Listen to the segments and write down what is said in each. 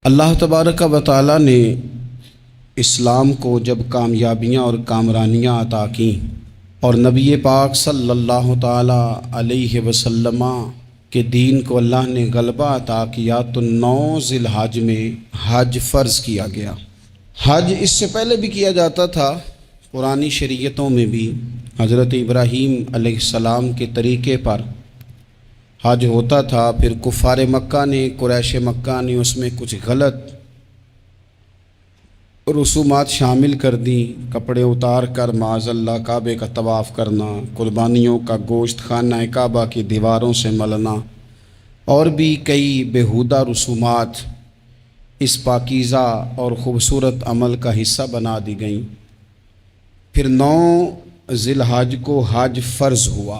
اللہ تبارک و تعالی نے اسلام کو جب کامیابیاں اور کامرانیاں عطا کیں اور نبی پاک صلی اللہ تعالی علیہ وسلم کے دین کو اللہ نے غلبہ عطا کیا تو 9 ذی الحج میں حج فرض کیا گیا۔ حج اس سے پہلے بھی کیا جاتا تھا، پرانی شریعتوں میں بھی حضرت ابراہیم علیہ السلام کے طریقے پر حج ہوتا تھا، پھر کفار مکہ نے، قریش مکہ نے اس میں کچھ غلط رسومات شامل کر دیں، کپڑے اتار کر معاذ اللہ کعبے کا طواف کرنا، قربانیوں کا گوشت خانہ کعبہ کی دیواروں سے ملنا اور بھی کئی بیہودہ رسومات اس پاکیزہ اور خوبصورت عمل کا حصہ بنا دی گئیں۔ پھر 9 ذی الحج کو حج فرض ہوا۔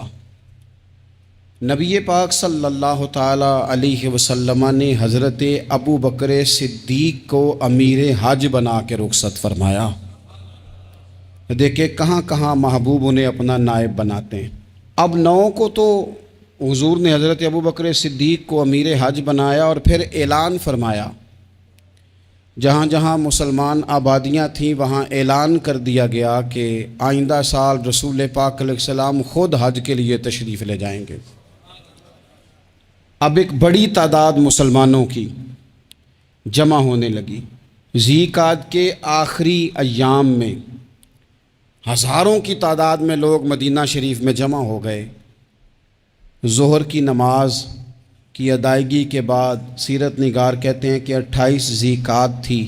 نبی پاک صلی اللہ تعالی علیہ وسلم نے حضرت ابو بکر صدیق کو امیر حج بنا کے رخصت فرمایا۔ دیکھیں کہاں کہاں محبوب انہیں اپنا نائب بناتے ہیں۔ اب 9 کو تو حضور نے حضرت ابو بکر صدیق کو امیر حج بنایا اور پھر اعلان فرمایا، جہاں جہاں مسلمان آبادیاں تھیں وہاں اعلان کر دیا گیا کہ آئندہ سال رسول پاک علیہ السلام خود حج کے لیے تشریف لے جائیں گے۔ اب ایک بڑی تعداد مسلمانوں کی جمع ہونے لگی۔ ذی قعدہ کے آخری ایام میں ہزاروں کی تعداد میں لوگ مدینہ شریف میں جمع ہو گئے۔ ظہر کی نماز کی ادائیگی کے بعد سیرت نگار کہتے ہیں کہ 28 ذی قعدہ تھی،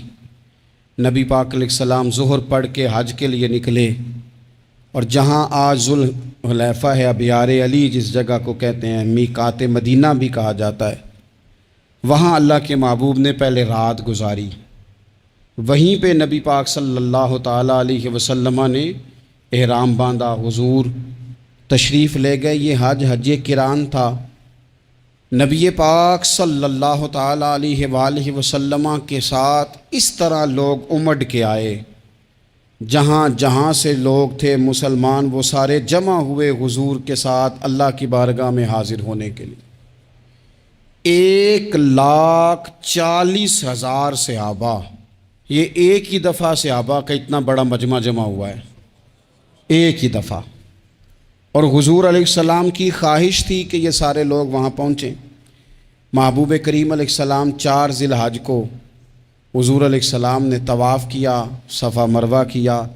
نبی پاک علیہ السلام ظہر پڑھ کے حج کے لیے نکلے، اور جہاں آج ذوالحلیفہ ہے، ابیار علی جس جگہ کو کہتے ہیں، میقات مدینہ بھی کہا جاتا ہے، وہاں اللہ کے محبوب نے پہلے رات گزاری۔ وہیں پہ نبی پاک صلی اللہ تعالی علیہ وسلم نے احرام باندھا، حضور تشریف لے گئے۔ یہ حج قران تھا۔ نبی پاک صلی اللہ تعالی علیہ وآلہ وسلم کے ساتھ اس طرح لوگ امڑ کے آئے، جہاں جہاں سے لوگ تھے مسلمان وہ سارے جمع ہوئے حضور کے ساتھ اللہ کی بارگاہ میں حاضر ہونے کے لیے۔ 1,40,000 صحابہ، یہ ایک ہی دفعہ صحابہ کا اتنا بڑا مجمع جمع ہوا ہے، ایک ہی دفعہ۔ اور حضور علیہ السلام کی خواہش تھی کہ یہ سارے لوگ وہاں پہنچیں۔ محبوب کریم علیہ السلام 4 ذی الحج کو حضور علیہ السلام نے طواف کیا، صفا مروہ کیا،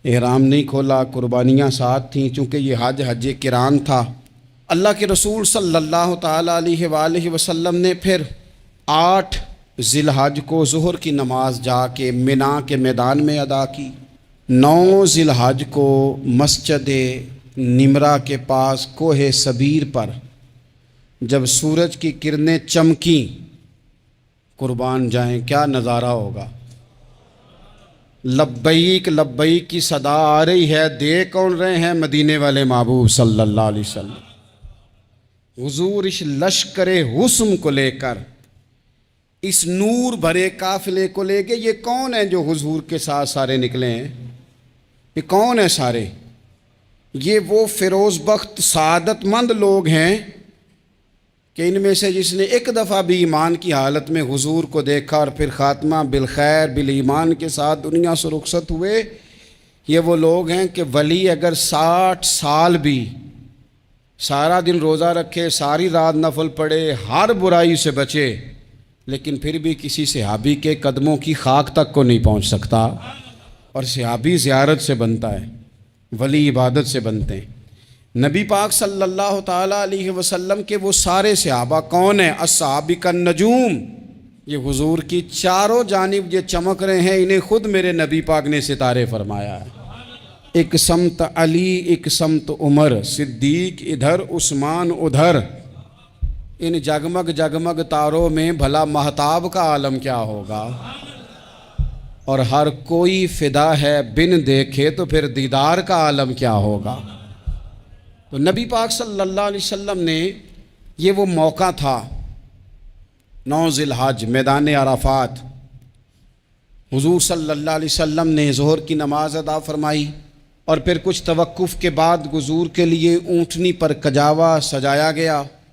احرام نہیں کھولا، قربانیاں ساتھ تھیں، چونکہ یہ حج قران تھا۔ اللہ کے رسول صلی اللہ تعالی علیہ وآلہ وسلم نے پھر 8 ذی الحج کو ظہر کی نماز جا کے منا کے میدان میں ادا کی۔ 9 ذی الحج کو مسجد نمرہ کے پاس کوہ صبیر پر جب سورج کی کرنیں چمکیں، قربان جائیں کیا نظارہ ہوگا۔ لبیک لبیک کی صدا آ رہی ہے، دیکھ کون رہے ہیں؟ مدینے والے محبوب صلی اللہ علیہ وسلم۔ حضور اس لشکر حسن کو لے کر، اس نور بھرے قافلے کو لے کے، یہ کون ہیں جو حضور کے ساتھ سارے نکلے ہیں؟ یہ کون ہیں سارے؟ یہ وہ فیروز بخت سعادت مند لوگ ہیں کہ ان میں سے جس نے ایک دفعہ بھی ایمان کی حالت میں حضور کو دیکھا اور پھر خاتمہ بالخیر بالایمان کے ساتھ دنیا سے رخصت ہوئے، یہ وہ لوگ ہیں کہ ولی اگر 60 سال بھی سارا دن روزہ رکھے، ساری رات نفل پڑھے، ہر برائی سے بچے، لیکن پھر بھی کسی صحابی کے قدموں کی خاک تک کو نہیں پہنچ سکتا۔ اور صحابی زیارت سے بنتا ہے، ولی عبادت سے بنتے ہیں۔ نبی پاک صلی اللہ تعالی علیہ وسلم کے وہ سارے صحابہ کون ہیں؟ الصحابہ النجوم، یہ حضور کی چاروں جانب یہ چمک رہے ہیں، انہیں خود میرے نبی پاک نے ستارے فرمایا ہے۔ ایک سمت علی، ایک سمت عمر، صدیق ادھر، عثمان ادھر۔ ان جگمگ جگمگ تاروں میں بھلا مہتاب کا عالم کیا ہوگا؟ اور ہر کوئی فدا ہے بن دیکھے تو پھر دیدار کا عالم کیا ہوگا؟ تو نبی پاک صلی اللہ علیہ وسلم نے یہ وہ موقع تھا، 9 ذی الحج میدان عرفات، حضور صلی اللہ علیہ وسلم نے ظہر کی نماز ادا فرمائی اور پھر کچھ توقف کے بعد حضور کے لیے اونٹنی پر کجاوا سجایا گیا۔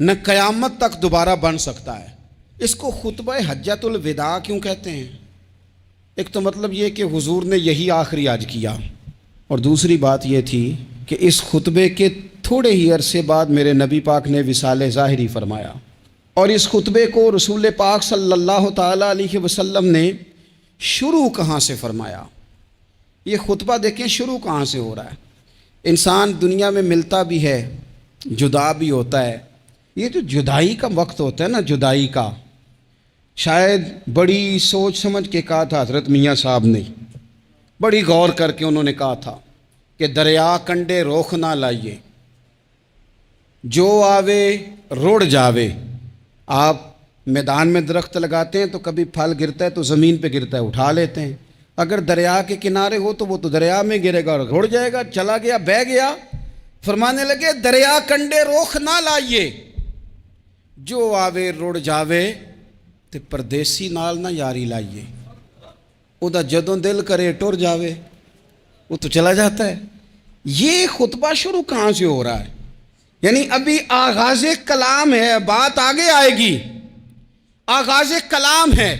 نہ قیامت تک دوبارہ بن سکتا ہے۔ اس کو خطبہ حجۃ الوداع کیوں کہتے ہیں؟ ایک تو مطلب یہ کہ حضور نے یہی آخری حج کیا، اور دوسری بات یہ تھی کہ اس خطبے کے تھوڑے ہی عرصے بعد میرے نبی پاک نے وصال ظاہری فرمایا، اور اس خطبے کو رسول پاک صلی اللہ تعالیٰ علیہ وسلم نے شروع کہاں سے فرمایا؟ یہ خطبہ دیکھیں شروع کہاں سے ہو رہا ہے۔ انسان دنیا میں ملتا بھی ہے، جدا بھی ہوتا ہے۔ یہ جو جدائی کا وقت ہوتا ہے نا، جدائی کا، شاید بڑی سوچ سمجھ کے کہا تھا حضرت میاں صاحب نے، بڑی غور کر کے انہوں نے کہا تھا کہ دریا کنڈے روخ نہ لائیے، جو آوے روڑ جاوے۔ آپ میدان میں درخت لگاتے ہیں تو کبھی پھل گرتا ہے تو زمین پہ گرتا ہے، اٹھا لیتے ہیں۔ اگر دریا کے کنارے ہو تو وہ تو دریا میں گرے گا اور روڑ جائے گا، چلا گیا، بہہ گیا۔ فرمانے لگے دریا کنڈے روخ نہ لائیے، جو آوے روڑ جاوے، تے پردیسی نال نہ یاری لائیے، او دا جدوں دل کرے ٹر جاوے، وہ تو چلا جاتا ہے۔ یہ خطبہ شروع کہاں سے ہو رہا ہے؟ یعنی ابھی آغاز کلام ہے، بات آگے آئے گی، آغاز کلام ہے۔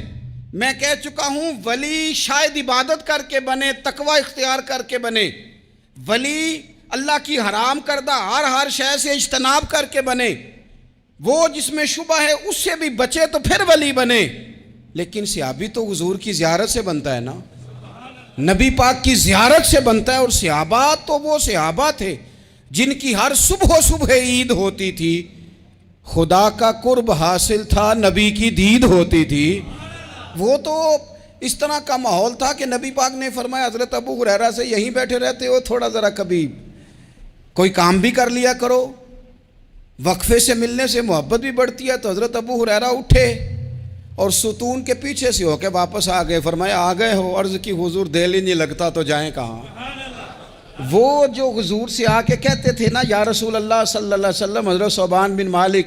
میں کہہ چکا ہوں ولی شاید عبادت کر کے بنے، تقوی اختیار کر کے بنے، ولی اللہ کی حرام کردہ ہر شے سے اجتناب کر کے بنے، وہ جس میں شبہ ہے اس سے بھی بچے تو پھر ولی بنے۔ لیکن صحابی تو حضور کی زیارت سے بنتا ہے نا، نبی پاک کی زیارت سے بنتا ہے، اور صحابہ تو وہ صحابہ تھے جن کی ہر صبح عید ہوتی تھی، خدا کا قرب حاصل تھا، نبی کی دید ہوتی تھی۔ وہ تو اس طرح کا ماحول تھا کہ نبی پاک نے فرمایا حضرت ابو ہریرہ سے یہیں بیٹھے رہتے ہو، تھوڑا ذرا کبھی کوئی کام بھی کر لیا کرو، وقفے سے ملنے سے محبت بھی بڑھتی ہے۔ تو حضرت ابو ہریرہ اٹھے اور ستون کے پیچھے سے ہو کے واپس آ گئے۔ فرمایا آ گئے ہو؟ عرض کی حضور دل ہی نہیں لگتا تو جائیں کہاں؟ وہ جو حضور سے آ کے کہتے تھے نا یا رسول اللہ صلی اللہ علیہ وسلم، حضرت ثوبان بن مالک،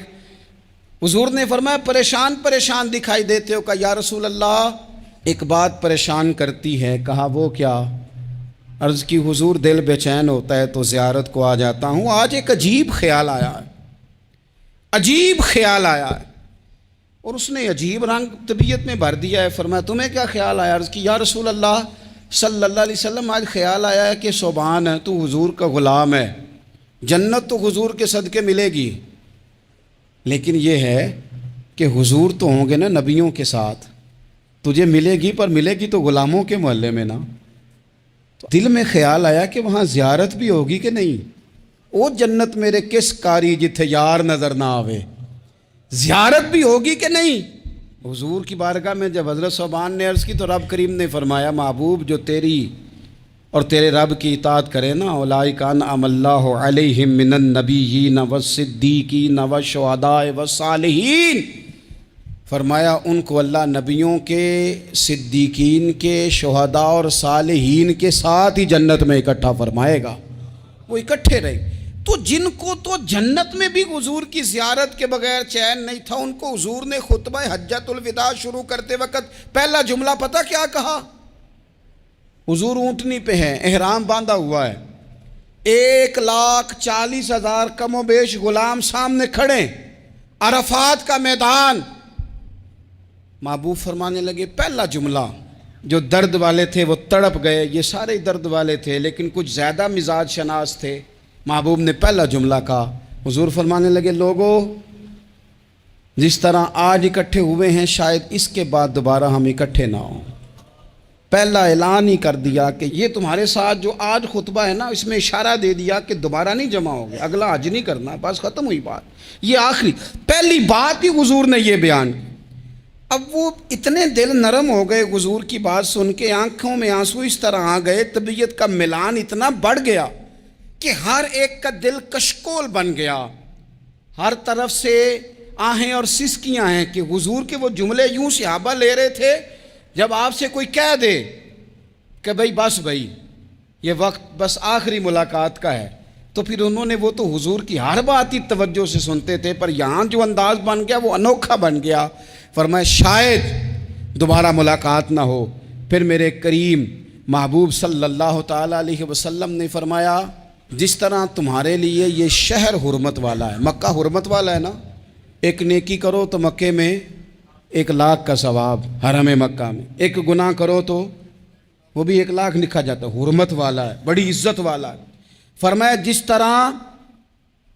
حضور نے فرمایا پریشان دکھائی دیتے ہو؟ کہا یا رسول اللہ ایک بات پریشان کرتی ہے۔ کہا وہ کیا؟ عرض کی حضور دل بے چین ہوتا ہے تو زیارت کو آ جاتا ہوں، آج ایک عجیب خیال آیا ہے، عجیب خیال آیا ہے، اور اس نے عجیب رنگ طبیعت میں بھر دیا ہے۔ فرمایا تمہیں کیا خیال آیا؟ عرض کی یا رسول اللہ صلی اللہ علیہ وسلم آج خیال آیا ہے کہ ثوبان ہے، تو حضور کا غلام ہے، جنت تو حضور کے صدقے ملے گی، لیکن یہ ہے کہ حضور تو ہوں گے نا نبیوں کے ساتھ، تجھے ملے گی پر ملے گی تو غلاموں کے محلے میں نا۔ تو دل میں خیال آیا کہ وہاں زیارت بھی ہوگی کہ نہیں؟ او جنت میرے کس کاری جتھے یار نظر نہ آوے، زیارت بھی ہوگی کہ نہیں؟ حضور کی بارگاہ میں جب حضرت ثوبان نے عرض کی تو رب کریم نے فرمایا محبوب جو تیری اور تیرے رب کی اطاعت کرے نا، اولئک انعم اللہ علیہم من النبیین والصدیقین والشہداء والصالحین، فرمایا ان کو اللہ نبیوں کے، صدیقین کے، شہداء اور صالحین کے ساتھ ہی جنت میں اکٹھا فرمائے گا، وہ اکٹھے رہے۔ تو جن کو تو جنت میں بھی حضور کی زیارت کے بغیر چین نہیں تھا، ان کو حضور نے خطبہ حجۃ الوداع شروع کرتے وقت پہلا جملہ پتہ کیا کہا؟ حضور اونٹنی پہ ہیں، احرام باندھا ہوا ہے، 1,40,000 کم و بیش غلام سامنے کھڑے، عرفات کا میدان۔ محبوب فرمانے لگے پہلا جملہ، جو درد والے تھے وہ تڑپ گئے، یہ سارے درد والے تھے لیکن کچھ زیادہ مزاج شناس تھے۔ محبوب نے پہلا جملہ کہا، حضور فرمانے لگے لوگو جس طرح آج اکٹھے ہوئے ہیں شاید اس کے بعد دوبارہ ہم اکٹھے نہ ہوں۔ پہلا اعلان ہی کر دیا کہ یہ تمہارے ساتھ جو آج خطبہ ہے نا، اس میں اشارہ دے دیا کہ دوبارہ نہیں جمع ہوگے، اگلا حج نہیں کرنا، بس ختم ہوئی بات۔ یہ آخری پہلی بات ہی حضور نے یہ بیان کی۔ اب وہ اتنے دل نرم ہو گئے حضور کی بات سن کے، آنکھوں میں آنسو اس طرح آ گئے، طبیعت کا میلان اتنا بڑھ گیا کہ ہر ایک کا دل کشکول بن گیا، ہر طرف سے آہیں اور سسکیاں ہیں کہ حضور کے وہ جملے یوں صحابہ لے رہے تھے جب آپ سے کوئی کہہ دے کہ بھائی یہ وقت بس آخری ملاقات کا ہے، تو پھر انہوں نے وہ تو حضور کی ہر بات ہی توجہ سے سنتے تھے، پر یہاں جو انداز بن گیا وہ انوکھا بن گیا۔ فرمایا شاید دوبارہ ملاقات نہ ہو۔ پھر میرے کریم محبوب صلی اللہ تعالیٰ علیہ وسلم نے فرمایا جس طرح تمہارے لیے یہ شہر حرمت والا ہے، مکہ حرمت والا ہے نا، ایک نیکی کرو تو مکے میں 1,00,000 کا ثواب حرم مکہ میں، ایک گناہ کرو تو وہ بھی 1,00,000 لکھا جاتا ہے، حرمت والا ہے، بڑی عزت والا ہے۔ فرمایا جس طرح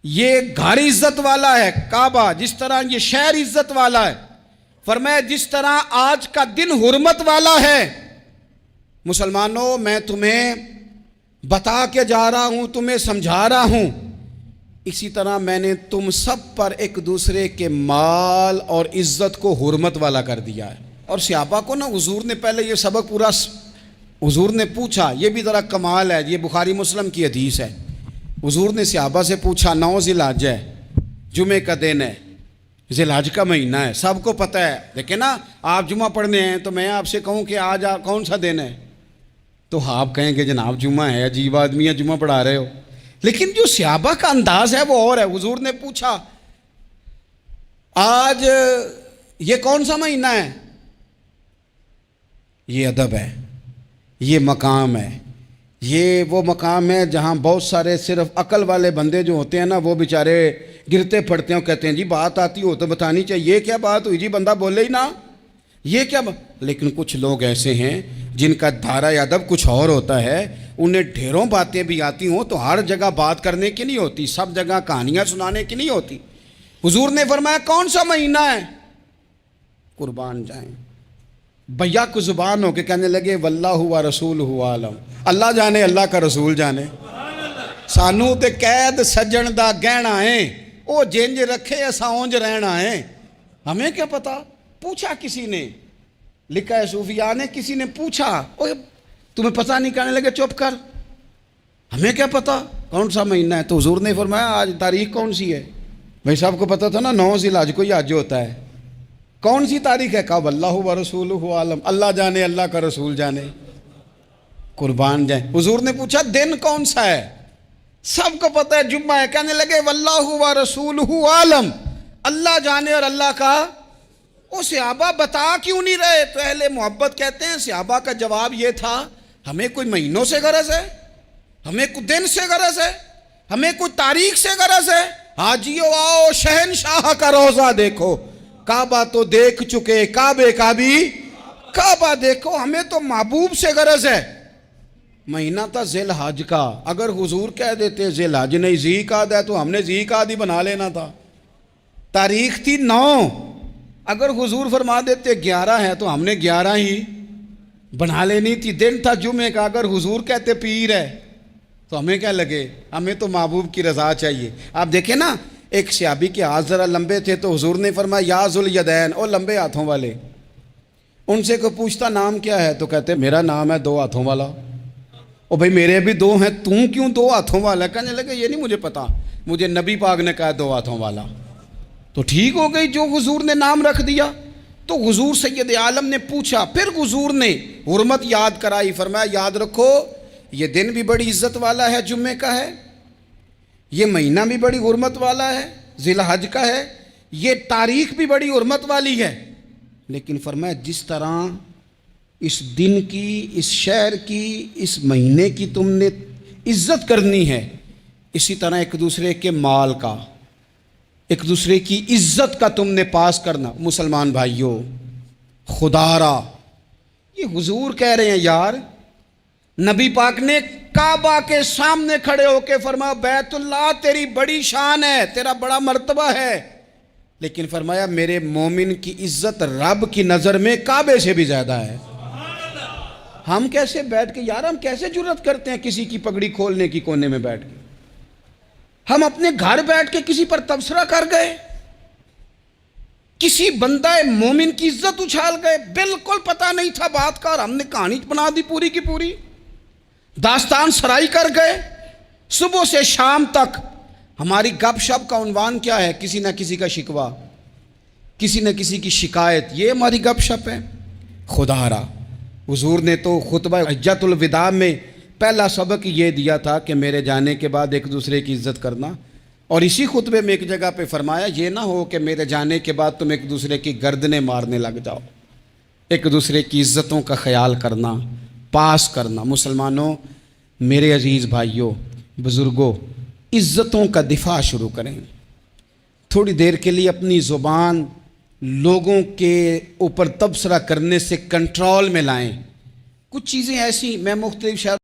یہ گھر عزت والا ہے کعبہ، جس طرح یہ شہر عزت والا ہے، فرمایا جس طرح آج کا دن حرمت والا ہے، مسلمانوں میں تمہیں بتا کے جا رہا ہوں، تمہیں سمجھا رہا ہوں، اسی طرح میں نے تم سب پر ایک دوسرے کے مال اور عزت کو حرمت والا کر دیا ہے۔ اور صحابہ کو نا حضور نے پہلے یہ سبق پورا حضور نے پوچھا، یہ بھی ذرا کمال ہے، یہ بخاری مسلم کی حدیث ہے۔ حضور نے صحابہ سے پوچھا 9 ذی الحجہ ہے، جمعے کا دن ہے، ذی الحج کا مہینہ ہے، سب کو پتہ ہے، لیکن نا آپ جمعہ پڑھنے ہیں تو میں آپ سے کہوں کہ آج کون سا دن ہے تو آپ کہیں کہ جناب جمعہ ہے، عجیب آدمی ہے، جمعہ پڑھا رہے ہو۔ لیکن جو صحابہ کا انداز ہے وہ اور ہے۔ حضور نے پوچھا آج یہ کون سا مہینہ ہے؟ یہ ادب ہے، یہ مقام ہے، یہ وہ مقام ہے جہاں بہت سارے صرف عقل والے بندے جو ہوتے ہیں نا وہ بیچارے گرتے پڑتے ہیں اور کہتے ہیں جی بات آتی ہو تو بتانی چاہیے، یہ کیا بات ہوئی جی، بندہ بولے ہی نا، یہ کیا لیکن کچھ لوگ ایسے ہیں جن کا دھارہ ادب کچھ اور ہوتا ہے، انہیں ڈھیروں باتیں بھی آتی ہوں تو ہر جگہ بات کرنے کی نہیں ہوتی، سب جگہ کہانیاں سنانے کی نہیں ہوتی۔ حضور نے فرمایا کون سا مہینہ ہے؟ قربان جائیں بھیا کو زبان ہو کے کہنے لگے واللہ و رسولہ عالم، اللہ جانے اللہ کا رسول جانے، سانو تے قید سجن دا گہنا ہے، او جنج رکھے اساں اونج رہنا ہے، ہمیں کیا پتا؟ پوچھا کسی نے، لکھا ہے صوفیاء نے، کسی نے پوچھا تمہیں پتہ نہیں، کہنے لگے چپ کر، ہمیں کیا پتا کون سا مہینہ ہے؟ تو حضور نے فرمایا آج تاریخ کون سی ہے؟ بھائی صاحب کو پتا تھا نا 9 ذی الحج کو ہی حج ہوتا ہے، کون سی تاریخ ہے؟ کہا واللہ و رسولہ عالم، اللہ جانے اللہ کا رسول جانے، قربان جائیں۔ حضور نے پوچھا دن کون سا ہے؟ سب کو پتا ہے جمعہ ہے، کہنے لگے واللہ و رسولہ عالم، اللہ جانے اور اللہ کا۔ وہ صحابہ بتا کیوں نہیں رہے؟ تو اہل محبت کہتے ہیں صحابہ کا جواب یہ تھا ہمیں کوئی مہینوں سے غرض ہے، ہمیں کوئی دن سے غرض ہے، ہمیں کوئی تاریخ سے غرض ہے؟ حاجیو آؤ شہنشاہ کا روضہ دیکھو، کعبہ تو دیکھ چکے، کعبے کا بھی کعبہ دیکھو، ہمیں تو محبوب سے غرض ہے۔ مہینہ تھا ذی الحج کا، اگر حضور کہہ دیتے ذی الحج نہیں ذی قعدہ ہے تو ہم نے ذی قعدہ ہی بنا لینا تھا۔ تاریخ تھی 9، اگر حضور فرما دیتے 11 ہے تو ہم نے 11 ہی بنا لینی تھی۔ دن تھا جمعے کا، اگر حضور کہتے پیر ہے تو ہمیں کیا لگے؟ ہمیں تو محبوب کی رضا چاہیے۔ آپ دیکھیں نا ایک صحابی کے ہاتھ ذرا لمبے تھے تو حضور نے فرمایا یا ذوالیدین، او لمبے ہاتھوں والے۔ ان سے کوئی پوچھتا نام کیا ہے تو کہتے میرا نام ہے 2 ہاتھوں والا۔ او بھائی میرے بھی 2 ہیں، تم کیوں 2 ہاتھوں والا؟ کہنے لگے یہ نہیں مجھے پتا، مجھے نبی پاک نے کہا 2 ہاتھوں والا۔ تو ٹھیک ہو گئی جو حضور نے نام رکھ دیا۔ تو حضور سید عالم نے پوچھا، پھر حضور نے حرمت یاد کرائی، فرمایا یاد رکھو یہ دن بھی بڑی عزت والا ہے، جمعے کا ہے، یہ مہینہ بھی بڑی حرمت والا ہے، ذی الحج کا ہے، یہ تاریخ بھی بڑی حرمت والی ہے، لیکن فرمایا جس طرح اس دن کی، اس شہر کی، اس مہینے کی تم نے عزت کرنی ہے، اسی طرح ایک دوسرے کے مال کا، ایک دوسرے کی عزت کا تم نے پاس کرنا۔ مسلمان بھائیوں خدا را یہ حضور کہہ رہے ہیں یار، نبی پاک نے کعبہ کے سامنے کھڑے ہو کے فرمایا بیت اللہ تیری بڑی شان ہے، تیرا بڑا مرتبہ ہے، لیکن فرمایا میرے مومن کی عزت رب کی نظر میں کعبے سے بھی زیادہ ہے۔ ہم کیسے بیٹھ کے یار، ہم کیسے جرأت کرتے ہیں کسی کی پگڑی کھولنے کی کونے میں بیٹھ کے؟ ہم اپنے گھر بیٹھ کے کسی پر تبصرہ کر گئے، کسی بندہ مومن کی عزت اچھال گئے، بالکل پتہ نہیں تھا بات کا اور ہم نے کہانی بنا دی پوری کی پوری، داستان سرائی کر گئے۔ صبح سے شام تک ہماری گپ شپ کا عنوان کیا ہے؟ کسی نہ کسی کا شکوہ، کسی نہ کسی کی شکایت، یہ ہماری گپ شپ ہے۔ خدا را حضور نے تو خطبہ حجۃ الوداع میں پہلا سبق یہ دیا تھا کہ میرے جانے کے بعد ایک دوسرے کی عزت کرنا، اور اسی خطبے میں ایک جگہ پہ فرمایا یہ نہ ہو کہ میرے جانے کے بعد تم ایک دوسرے کی گردنیں مارنے لگ جاؤ، ایک دوسرے کی عزتوں کا خیال کرنا، پاس کرنا۔ مسلمانوں میرے عزیز بھائیوں بزرگوں، عزتوں کا دفاع شروع کریں، تھوڑی دیر کے لیے اپنی زبان لوگوں کے اوپر تبصرہ کرنے سے کنٹرول میں لائیں. کچھ چیزیں ایسی میں مختلف شہر